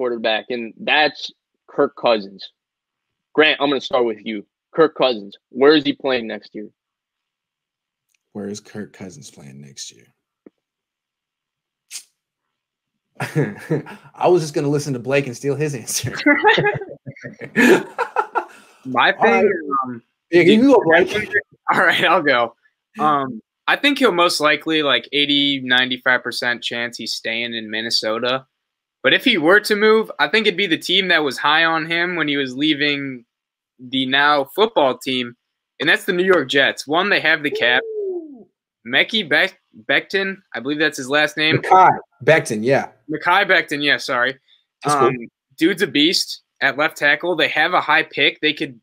quarterback, and that's Kirk Cousins. Grant, I'm going to start with you. Kirk Cousins, where is he playing next year? Where is Kirk Cousins playing next year? I was just going to listen to Blake and steal his answer. My thing, yeah, you go, Blake. All right, I'll go. I think he'll most likely, like 80-95% chance he's staying in Minnesota. But if he were to move, I think it'd be the team that was high on him when he was leaving the now football team, and that's the New York Jets. One, they have the cap. Mekhi Becton, I believe that's his last name. Mekhi Becton, yeah. Mekhi Becton, yeah, sorry. Cool. Dude's a beast at left tackle. They have a high pick. They could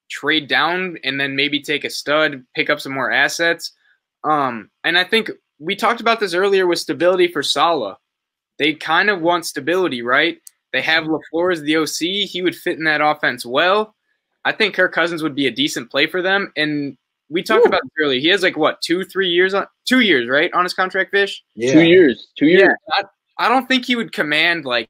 trade down and then maybe take a stud, pick up some more assets. And I think we talked about this earlier with stability for Saleh. They kind of want stability, right? They have LaFleur as the OC. He would fit in that offense well. I think Kirk Cousins would be a decent play for them. And we talked about this earlier. He has like, what, 2-3 years? 2 years, right, on his contract, Vish? Yeah. 2 years. 2 years. Yeah, I don't think he would command like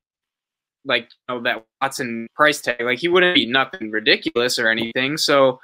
that Watson price tag. Like, he wouldn't be nothing ridiculous or anything. So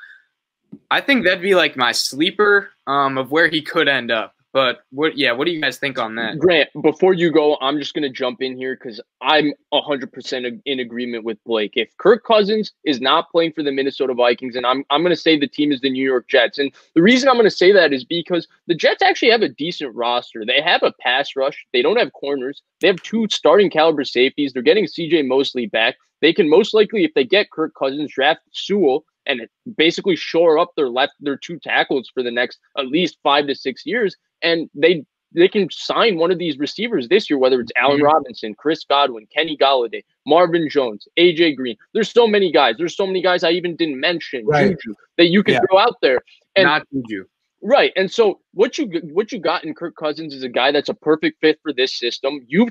I think that'd be like my sleeper of where he could end up. But what do you guys think on that? Grant, before you go, I'm just going to jump in here because I'm 100% in agreement with Blake. If Kirk Cousins is not playing for the Minnesota Vikings, and I'm going to say the team is the New York Jets. And the reason I'm going to say that is because the Jets actually have a decent roster. They have a pass rush. They don't have corners. They have 2 starting caliber safeties. They're getting CJ Mosley back. They can most likely, if they get Kirk Cousins, draft Sewell and basically shore up their 2 tackles for the next at least 5 to 6 years. And they can sign one of these receivers this year, whether it's Allen Robinson, Chris Godwin, Kenny Golladay, Marvin Jones, AJ Green. There's so many guys. There's so many guys I even didn't mention, right, Juju, that you can throw out there. And not Juju. Right. And so what you got in Kirk Cousins is a guy that's a perfect fit for this system. You've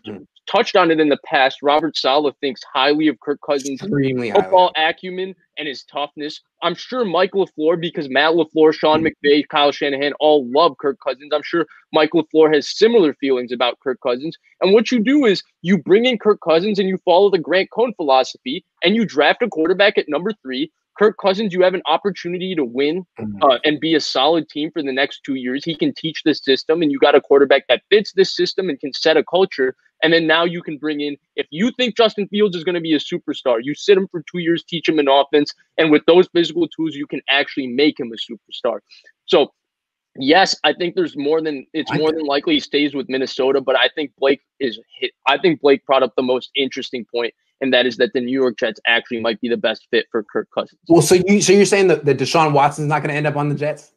touched on it in the past. Robert Saleh thinks highly of Kirk Cousins' football acumen and his toughness. I'm sure Mike LaFleur, because Matt LaFleur, Sean McVay, Kyle Shanahan all love Kirk Cousins. I'm sure Mike LaFleur has similar feelings about Kirk Cousins. And what you do is you bring in Kirk Cousins and you follow the Grant Cohn philosophy and you draft a quarterback at number 3. Kirk Cousins, you have an opportunity to win and be a solid team for the next 2 years. He can teach this system, and you got a quarterback that fits this system and can set a culture. And then now you can bring in, if you think Justin Fields is going to be a superstar, you sit him for 2 years, teach him an offense, and with those physical tools, you can actually make him a superstar. So, yes, I think it's more than likely he stays with Minnesota, but I think Blake brought up the most interesting point. And that is that the New York Jets actually might be the best fit for Kirk Cousins. Well, so you're saying that Deshaun Watson's not going to end up on the Jets?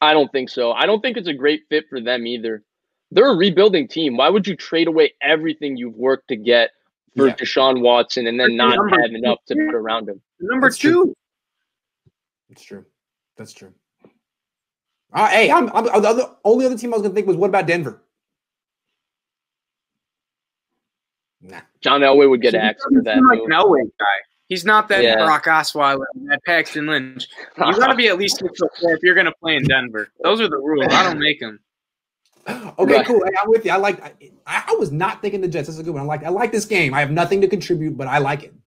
I don't think so. I don't think it's a great fit for them either. They're a rebuilding team. Why would you trade away everything you've worked to get for Deshaun Watson and then not have enough to put around him? Number 2. That's true. That's true. Hey, the only other team I was going to think was, what about Denver? Nah. John Elway would get axed for that. Like an Elway guy. He's not that Brock Osweiler, that Paxton Lynch. You got to be at least 6 foot 4 if you're going to play in Denver. Those are the rules. I don't make them. Okay, cool. Hey, I'm with you. I was not thinking the Jets. That's a good one. I like this game. I have nothing to contribute, but I like it.